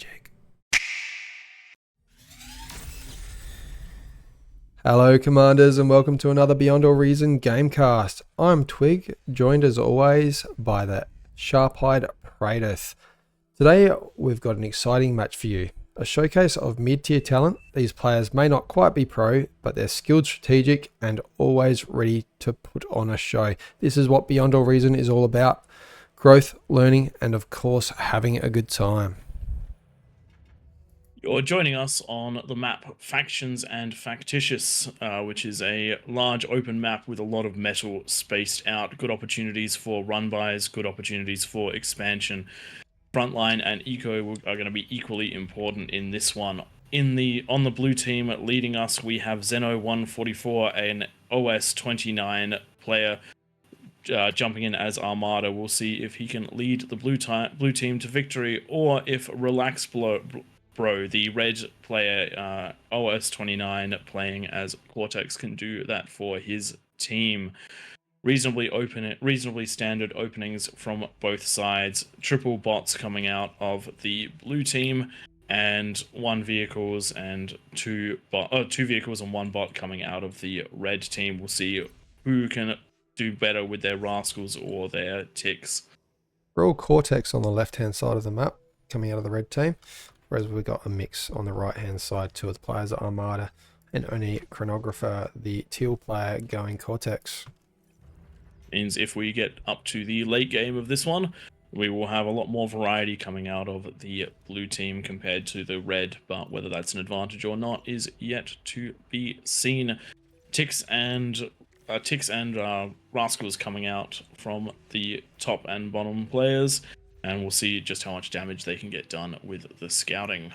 AllReasonNoLogic. Hello Commanders and welcome to another Beyond All Reason Gamecast. I'm Twig, joined as always by the sharp-eyed Praedyth. Today we've got an exciting match for you. A showcase of mid-tier talent. These players may not quite be pro, but they're skilled, strategic and always ready to put on a show. This is what Beyond All Reason is all about. Growth, learning and of course having a good time. You're joining us on the map Factions and Factious, which is a large open map with a lot of metal spaced out. Good opportunities for run-bys, good opportunities for expansion. Frontline and eco are going to be equally important in this one. On the blue team leading us, we have Zeno144, an OS29 player jumping in as Armada. We'll see if he can lead the blue team to victory, or if Relax Bro, the red player, OS29, playing as Cortex, can do that for his team. Reasonably standard openings from both sides. Triple bots coming out of the blue team, and two vehicles and one bot coming out of the red team. We'll see who can do better with their rascals or their ticks. We're all Cortex on the left-hand side of the map, coming out of the red team. Whereas we've got a mix on the right-hand side. Two of the players are Armada, and only Chronographer, the teal player, going Cortex. Means if we get up to the late game of this one, we will have a lot more variety coming out of the blue team compared to the red, but whether that's an advantage or not is yet to be seen. Ticks and rascals coming out from the top and bottom players. And we'll see just how much damage they can get done with the scouting.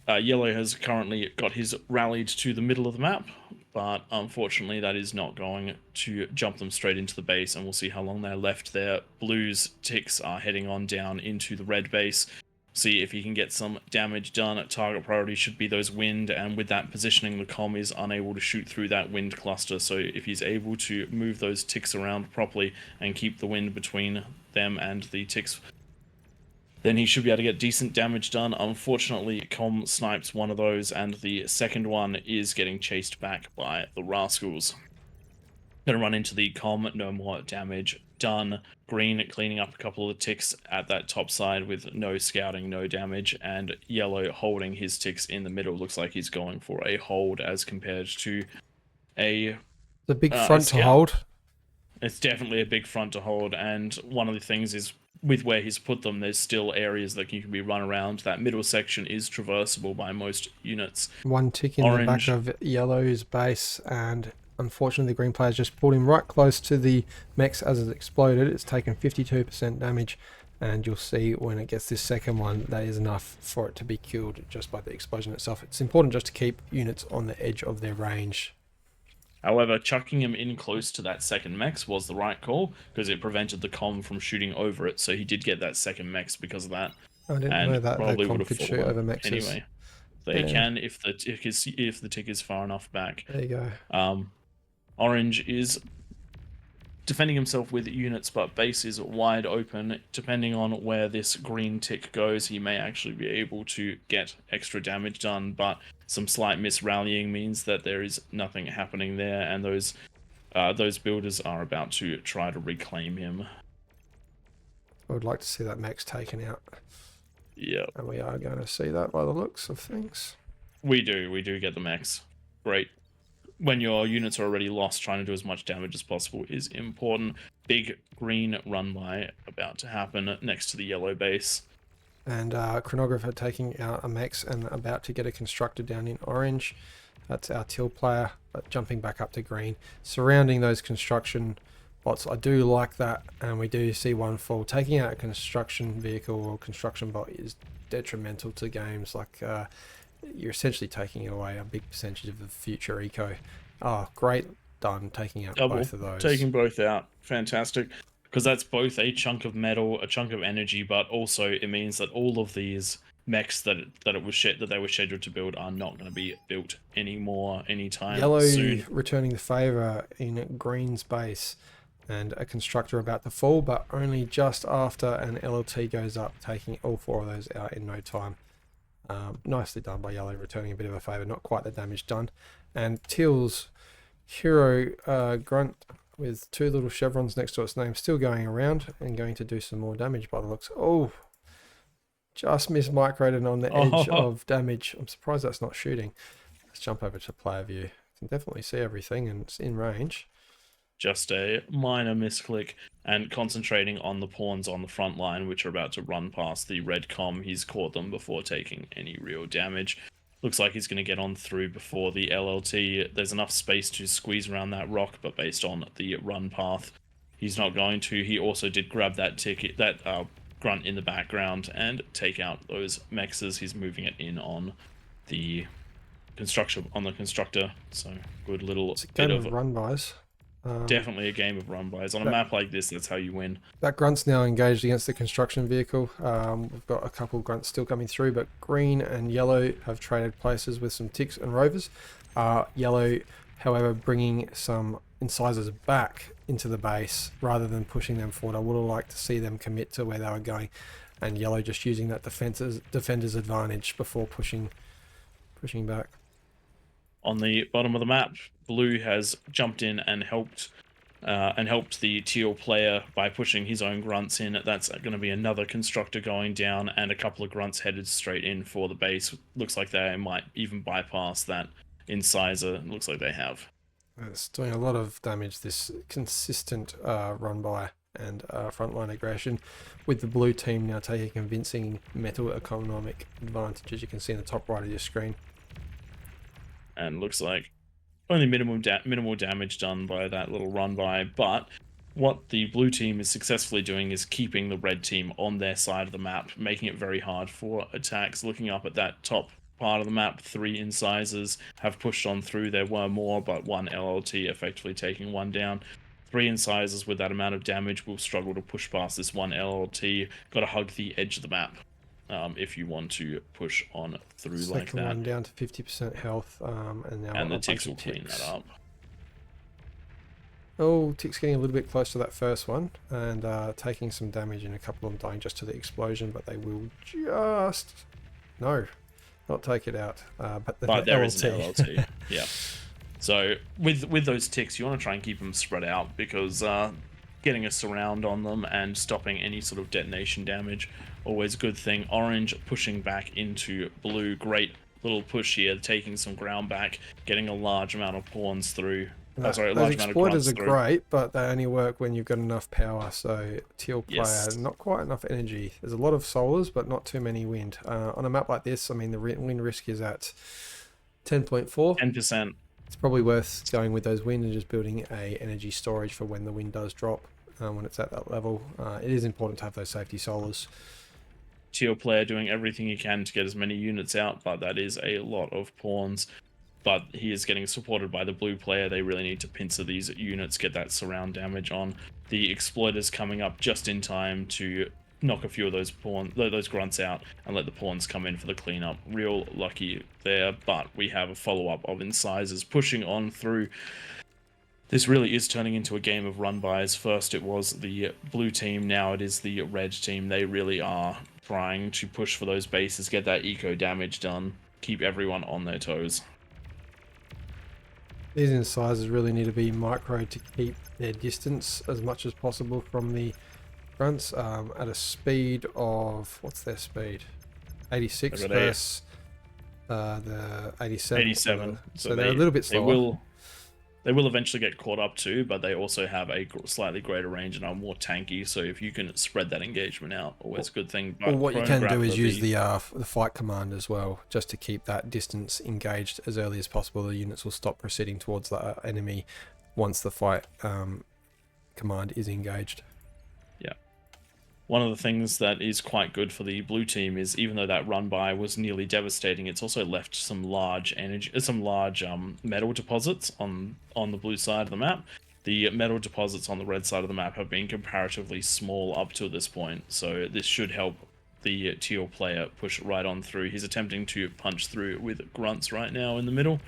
Yellow has currently got his rallied to the middle of the map, but unfortunately that is not going to jump them straight into the base, and we'll see how long they're left there. Blue's ticks are heading on down into the red base. See if he can get some damage done. Target priority should be those wind, and with that positioning, the comm is unable to shoot through that wind cluster. So if he's able to move those ticks around properly and keep the wind between them and the ticks, then he should be able to get decent damage done. Unfortunately, comm snipes one of those, and the second one is getting chased back by the rascals. Gonna run into the comm, no more damage done. Green cleaning up a couple of the ticks at that top side with no scouting, no damage, and yellow holding his ticks in the middle. Looks like he's going for a hold as compared to the big front to hold. It's definitely a big front to hold, and one of the things is with where he's put them, there's still areas that you can be run around. That middle section is traversable by most units. One tick in the back of yellow's base, and unfortunately the green players just pulled him right close to the mechs as it exploded. It's taken 52% damage, and you'll see when it gets this second one, that is enough for it to be killed just by the explosion itself. It's important just to keep units on the edge of their range. However, chucking him in close to that second mechs was the right call, because it prevented the comm from shooting over it, so he did get that second mechs because of that. I didn't know that probably the comm could shoot over mechs. Anyway, they can if the tick is far enough back. There you go. Orange is defending himself with units, but base is wide open. Depending on where this green tick goes, he may actually be able to get extra damage done, but some slight misrallying means that there is nothing happening there, and those builders are about to try to reclaim him. I would like to see that mechs taken out. Yeah. And we are going to see that by the looks of things. We do get the mechs. Great. When your units are already lost, trying to do as much damage as possible is important. Big green run-by about to happen next to the yellow base. And Chronographer taking out a mechs and about to get a constructor down in orange. That's our teal player, but jumping back up to green. Surrounding those construction bots. I do like that, and we do see one fall. Taking out a construction vehicle or construction bot is detrimental to games. Like you're essentially taking away a big percentage of the future eco. Oh, great done taking out both of those. Taking both out, fantastic. Because that's both a chunk of metal, a chunk of energy, but also it means that all of these mechs that they were scheduled to build are not going to be built anymore anytime Yellow soon. returning the favour in green's base, and a constructor about to fall, but only just after an LLT goes up, taking all 4 of those out in no time. Nicely done by Yellow, returning a bit of a favour, not quite the damage done. And Teal's hero grunt with 2 little chevrons next to its name still going around and going to do some more damage by the looks. Oh, just microed on the edge of damage. I'm surprised that's not shooting. Let's jump over to player view. Can definitely see everything and it's in range. Just a minor misclick, and concentrating on the pawns on the front line, which are about to run past the red comm. He's caught them before taking any real damage. Looks like he's going to get on through before the LLT. There's enough space to squeeze around that rock, but based on the run path, he's not going to. He also did grab that grunt in the background and take out those mexes. He's moving it in on the constructor. So good little It's a game of run-bys. Definitely a game of run-bys. On a map like this, that's how you win. That grunt's now engaged against the construction vehicle. We've got a couple grunts still coming through, but green and yellow have traded places with some ticks and rovers. Yellow, however, bringing some incisors back into the base rather than pushing them forward. I would have liked to see them commit to where they were going, and yellow just using that defender's advantage before pushing back. On the bottom of the map, blue has jumped in and helped the teal player by pushing his own grunts in. That's going to be another constructor going down, and a couple of grunts headed straight in for the base. Looks like they might even bypass that incisor. Looks like they have. It's doing a lot of damage, this consistent run by and frontline aggression, with the blue team now taking a convincing metal economic advantage, as you can see in the top right of your screen. And looks like only minimal damage done by that little run by, but what the blue team is successfully doing is keeping the red team on their side of the map, making it very hard for attacks. Looking up at that top part of the map, 3 incisors have pushed on through. There were more, but 1 LLT effectively taking 1 down. 3 incisors with that amount of damage will struggle to push past this 1 LLT. Got to hug the edge of the map if you want to push on through like that. Second one down to 50% health, and now the ticks will clean that up. Oh, Tick's getting a little bit close to that first one and taking some damage, and a couple of them dying just to the explosion, but they will just not take it out. But there is an LLT. Yeah. So with those ticks, you want to try and keep them spread out, because getting a surround on them and stopping any sort of detonation damage, always a good thing. Orange pushing back into blue. Great little push here, taking some ground back, getting a large amount of pawns through. Those exploiters are great, but they only work when you've got enough power. So teal player, not quite enough energy. There's a lot of solars, but not too many wind. On a map like this, I mean, the wind risk is at 10.4. 10%. It's probably worth going with those wind and just building a energy storage for when the wind does drop. When it's at that level, it is important to have those safety solars. Teal player doing everything he can to get as many units out, but that is a lot of pawns. But he is getting supported by the blue player. They really need to pincer these units, get that surround damage on. The exploiters coming up just in time to knock a few of those grunts out and let the pawns come in for the cleanup. Real lucky there, but we have a follow-up of incisors pushing on through. This really is turning into a game of run-bys. First it was the blue team, now it is the red team. They really are trying to push for those bases, get that eco damage done, keep everyone on their toes. These incisors really need to be microed to keep their distance as much as possible from the grunts, at a speed of, what's their speed? 86 versus the 87. 87. So they're a little bit slower. They will eventually get caught up too, but they also have a slightly greater range and are more tanky. So if you can spread that engagement out, always a good thing. Well, what you can do is use the fight command as well, just to keep that distance engaged as early as possible. The units will stop proceeding towards the enemy once the fight command is engaged. Yeah. One of the things that is quite good for the blue team is, even though that run by was nearly devastating, it's also left some large metal deposits on the blue side of the map. The metal deposits on the red side of the map have been comparatively small up to this point, so this should help the teal player push right on through. He's attempting to punch through with grunts right now in the middle,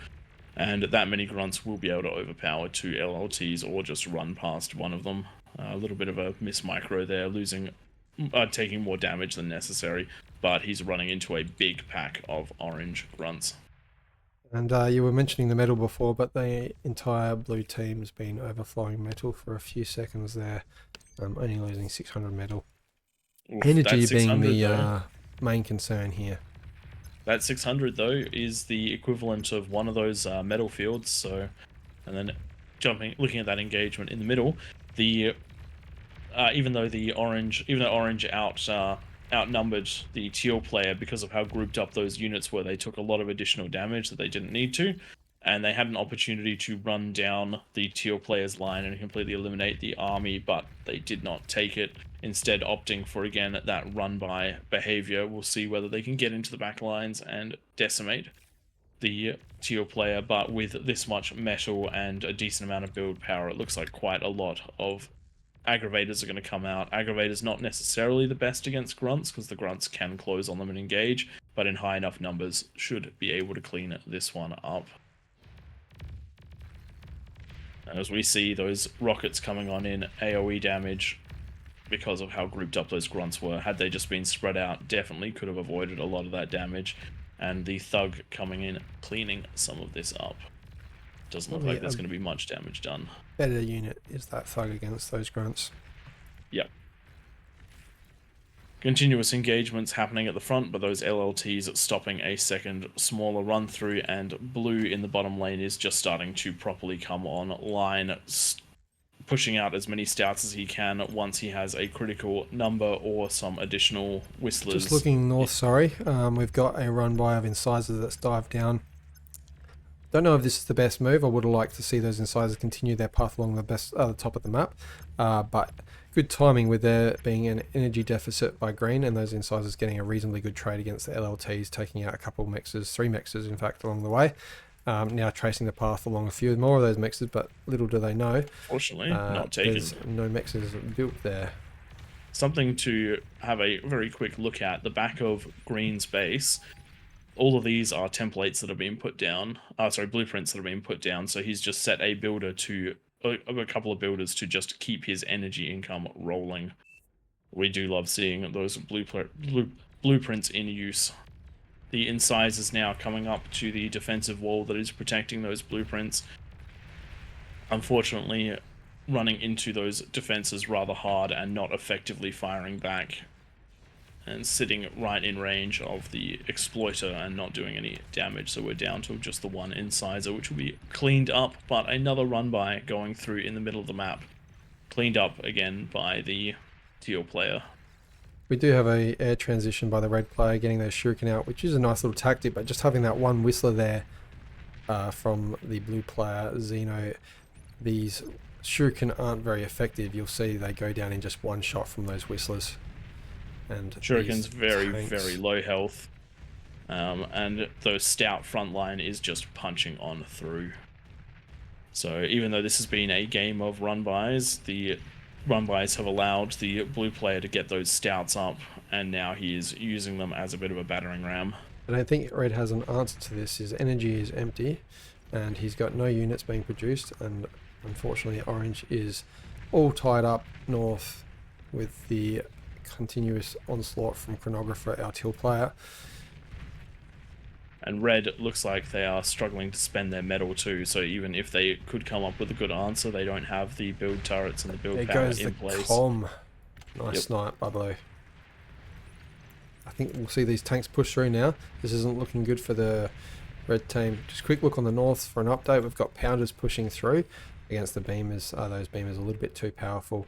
and that many grunts will be able to overpower 2 LLTs or just run past one of them. A little bit of a miss micro there, taking more damage than necessary, but he's running into a big pack of orange grunts. And you were mentioning the metal before, but the entire blue team's been overflowing metal for a few seconds there, only losing 600 metal. Oof, Energy that being 600 the though. main concern here. That 600 though is the equivalent of one of those metal fields. So, and then looking at that engagement in the middle, the even though orange outnumbered the teal player because of how grouped up those units were, they took a lot of additional damage that they didn't need to, and they had an opportunity to run down the teal player's line and completely eliminate the army, but they did not take it, instead opting for, again, that run by behavior. We'll see whether they can get into the back lines and decimate the teal player, but with this much metal and a decent amount of build power, it looks like quite a lot of aggravators are going to come out. Aggravators not necessarily the best against grunts, because the grunts can close on them and engage, but in high enough numbers should be able to clean this one up. And as we see those rockets coming on in AoE damage because of how grouped up those grunts were, had they just been spread out, definitely could have avoided a lot of that damage. And the thug coming in, cleaning some of this up. Doesn't look like there's going to be much damage done. Better unit is that thug against those grunts. Yep. Continuous engagements happening at the front, but those LLTs stopping a second smaller run through, and blue in the bottom lane is just starting to properly come online, pushing out as many stouts as he can once he has a critical number or some additional whistlers. Just looking north, sorry, we've got a run by of incisors that's dived down. Don't know if this is the best move. I would have liked to see those incisors continue their path along the top of the map, but good timing with there being an energy deficit by green and those incisors getting a reasonably good trade against the LLTs, taking out a couple mixers, 3 mixers in fact, along the way. Now tracing the path along a few more of those mixers, but little do they know, fortunately, not taken. there's no mixers built there. Something to have a very quick look at, the back of green's base. All of these are templates that have been put down. Blueprints that have been put down. So he's just set a couple of builders to just keep his energy income rolling. We do love seeing those blueprints in use. The incisors now coming up to the defensive wall that is protecting those blueprints. Unfortunately, running into those defenses rather hard and not effectively firing back, and sitting right in range of the exploiter and not doing any damage. So we're down to just the one incisor, which will be cleaned up, but another run by going through in the middle of the map. Cleaned up again by the teal player. We do have a air transition by the red player getting those shuriken out, which is a nice little tactic, but just having that one whistler there from the blue player, Xeno, these shuriken aren't very effective. You'll see they go down in just one shot from those whistlers. And Shuriken's very low health, and the stout front line is just punching on through. So even though this has been a game of run-bys, the run-bys have allowed the blue player to get those stouts up, and now he is using them as a bit of a battering ram. I don't think red has an answer to this. His energy is empty, and he's got no units being produced, and unfortunately orange is all tied up north with the continuous onslaught from Chronographer, our teal player. And red looks like they are struggling to spend their metal too, so even if they could come up with a good answer, they don't have the build turrets and the build power in place. Nice snipe by blue. I think we'll see these tanks push through now. This isn't looking good for the red team. Just quick look on the north for an update. We've got pounders pushing through against the beamers. Those beamers are a little bit too powerful.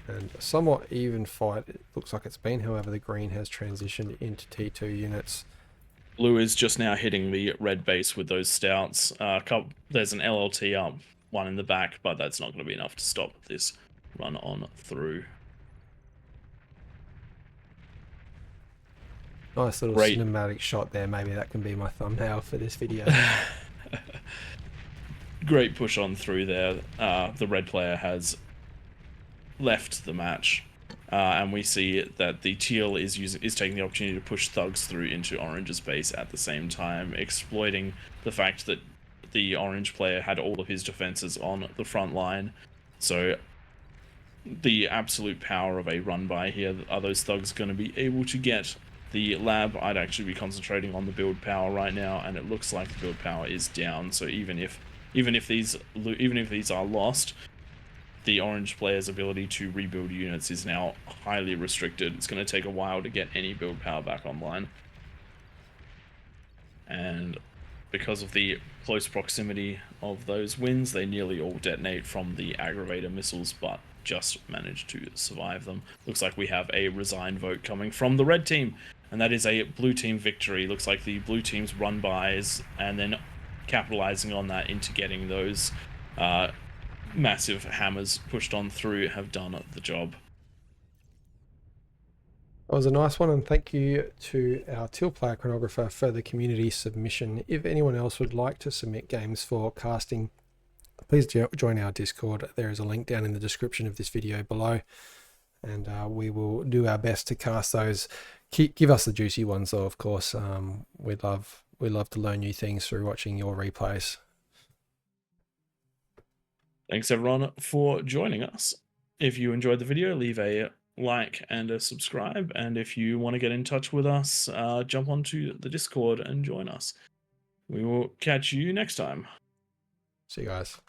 And a somewhat even fight it looks like it's been. However, the green has transitioned into T2 units. Blue is just now hitting the red base with those stouts. There's an LLT up, one in the back, but that's not going to be enough to stop this run on through. Nice little cinematic shot there. Maybe that can be my thumbnail for this video. Great push on through there. The red player has left the match and we see that the teal is taking the opportunity to push thugs through into orange's base at the same time, exploiting the fact that the orange player had all of his defenses on the front line. So the absolute power of a run by here, are those thugs going to be able to get the lab? I'd actually be concentrating on the build power right now, and it looks like the build power is down. So even if these are lost, the orange player's ability to rebuild units is now highly restricted. It's going to take a while to get any build power back online. And because of the close proximity of those wins, they nearly all detonate from the aggravator missiles, but just managed to survive them. Looks like we have a resign vote coming from the red team, and that is a blue team victory. Looks like the blue team's run-bys and then capitalizing on that into getting those massive hammers pushed on through have done the job. That was a nice one, and thank you to our Teal Player Chronographer for the community submission. If anyone else would like to submit games for casting, please join our Discord. There is a link down in the description of this video below, and we will do our best to cast those. Give us the juicy ones though, of course. We love to learn new things through watching your replays. Thanks everyone for joining us. If you enjoyed the video, leave a like and a subscribe, and if you want to get in touch with us, jump onto the Discord and join us. We will catch you next time. See you guys.